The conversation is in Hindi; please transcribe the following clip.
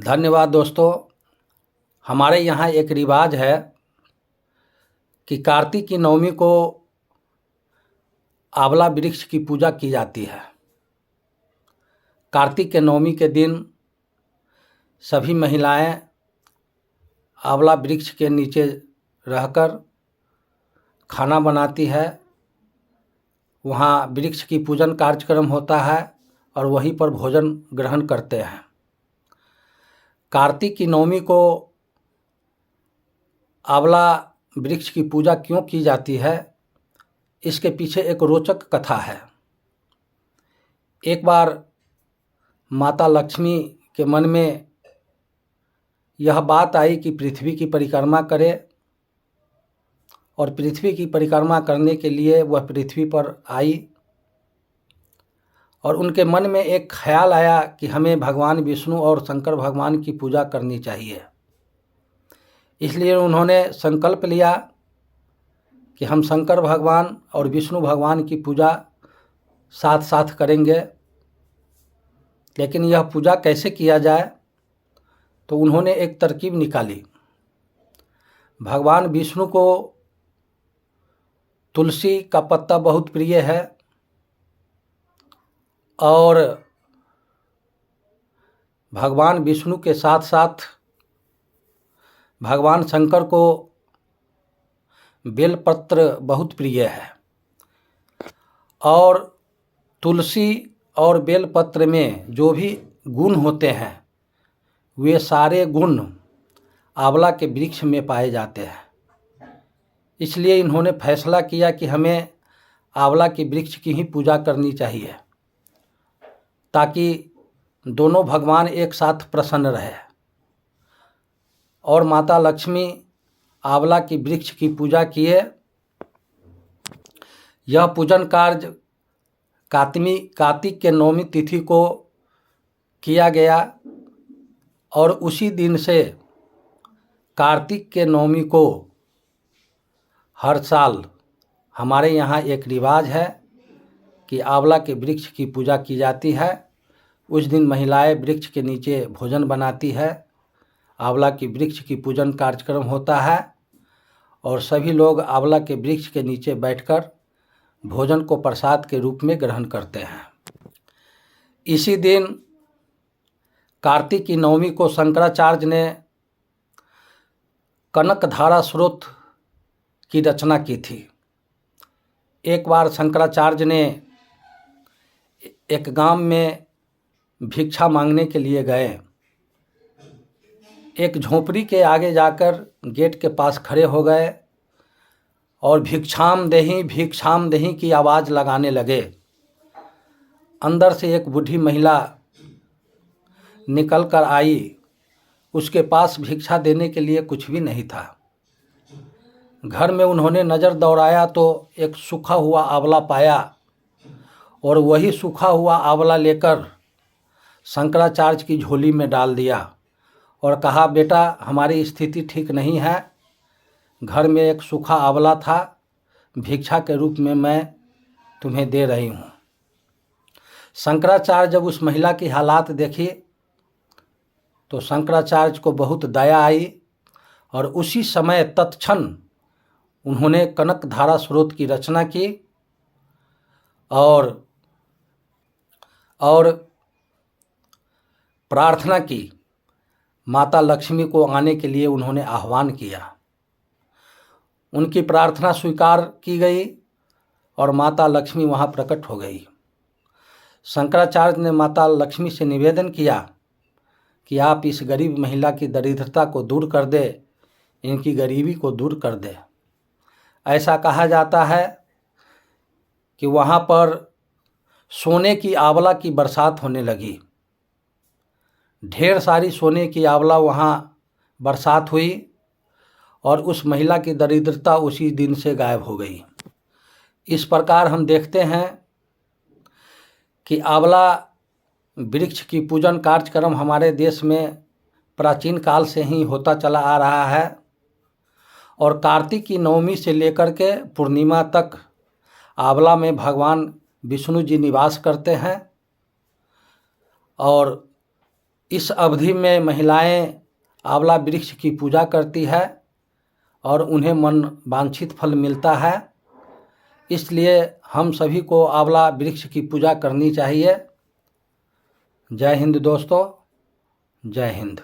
धन्यवाद दोस्तों। हमारे यहाँ एक रिवाज है कि कार्तिक की नवमी को आंवला वृक्ष की पूजा की जाती है। कार्तिक के नवमी के दिन सभी महिलाएं आंवला वृक्ष के नीचे रहकर खाना बनाती है। वहाँ वृक्ष की पूजन कार्यक्रम होता है और वहीं पर भोजन ग्रहण करते हैं। कार्तिक की नवमी को आंवला वृक्ष की पूजा क्यों की जाती है, इसके पीछे एक रोचक कथा है। एक बार माता लक्ष्मी के मन में यह बात आई कि पृथ्वी की परिक्रमा करे, और पृथ्वी की परिक्रमा करने के लिए वह पृथ्वी पर आई और उनके मन में एक ख्याल आया कि हमें भगवान विष्णु और शंकर भगवान की पूजा करनी चाहिए। इसलिए उन्होंने संकल्प लिया कि हम शंकर भगवान और विष्णु भगवान की पूजा साथ साथ करेंगे। लेकिन यह पूजा कैसे किया जाए, तो उन्होंने एक तरकीब निकाली। भगवान विष्णु को तुलसी का पत्ता बहुत प्रिय है और भगवान विष्णु के साथ साथ भगवान शंकर को बेलपत्र बहुत प्रिय है। और तुलसी और बेलपत्र में जो भी गुण होते हैं वे सारे गुण आंवला के वृक्ष में पाए जाते हैं। इसलिए इन्होंने फैसला किया कि हमें आंवला के वृक्ष की ही पूजा करनी चाहिए, ताकि दोनों भगवान एक साथ प्रसन्न रहे। और माता लक्ष्मी आंवला की वृक्ष की पूजा किए। यह पूजन कार्य कार्तिक के नवमी तिथि को किया गया और उसी दिन से कार्तिक के नवमी को हर साल हमारे यहाँ एक रिवाज है कि आंवला के वृक्ष की पूजा की जाती है। उस दिन महिलाएं वृक्ष के नीचे भोजन बनाती है, आंवला की वृक्ष की पूजन कार्यक्रम होता है और सभी लोग आंवला के वृक्ष के नीचे बैठकर भोजन को प्रसाद के रूप में ग्रहण करते हैं। इसी दिन कार्तिक की नवमी को शंकराचार्य ने कनकधारा स्रोत की रचना की थी। एक बार शंकराचार्य ने एक गांव में भिक्षा मांगने के लिए गए। एक झोपड़ी के आगे जाकर गेट के पास खड़े हो गए और भिक्षाम देही की आवाज़ लगाने लगे। अंदर से एक बूढ़ी महिला निकल कर आई। उसके पास भिक्षा देने के लिए कुछ भी नहीं था। घर में उन्होंने नज़र दौड़ाया तो एक सूखा हुआ आंवला पाया और वही सूखा हुआ आंवला लेकर शंकराचार्य की झोली में डाल दिया और कहा, बेटा हमारी स्थिति ठीक नहीं है, घर में एक सूखा आंवला था, भिक्षा के रूप में मैं तुम्हें दे रही हूँ। शंकराचार्य जब उस महिला की हालात देखी तो शंकराचार्य को बहुत दया आई और उसी समय तत्क्षण उन्होंने कनकधारा स्रोत की रचना की और प्रार्थना की। माता लक्ष्मी को आने के लिए उन्होंने आह्वान किया। उनकी प्रार्थना स्वीकार की गई और माता लक्ष्मी वहाँ प्रकट हो गई। शंकराचार्य ने माता लक्ष्मी से निवेदन किया कि आप इस गरीब महिला की दरिद्रता को दूर कर दे, इनकी गरीबी को दूर कर दे। ऐसा कहा जाता है कि वहाँ पर सोने की आंवला की बरसात होने लगी। ढेर सारी सोने की आंवला वहाँ बरसात हुई और उस महिला की दरिद्रता उसी दिन से गायब हो गई। इस प्रकार हम देखते हैं कि आंवला वृक्ष की पूजन कार्यक्रम हमारे देश में प्राचीन काल से ही होता चला आ रहा है और कार्तिक की नवमी से लेकर के पूर्णिमा तक आंवला में भगवान विष्णु जी निवास करते हैं और इस अवधि में महिलाएं आंवला वृक्ष की पूजा करती है और उन्हें मन वांछित फल मिलता है। इसलिए हम सभी को आंवला वृक्ष की पूजा करनी चाहिए। जय हिंद दोस्तों, जय हिंद।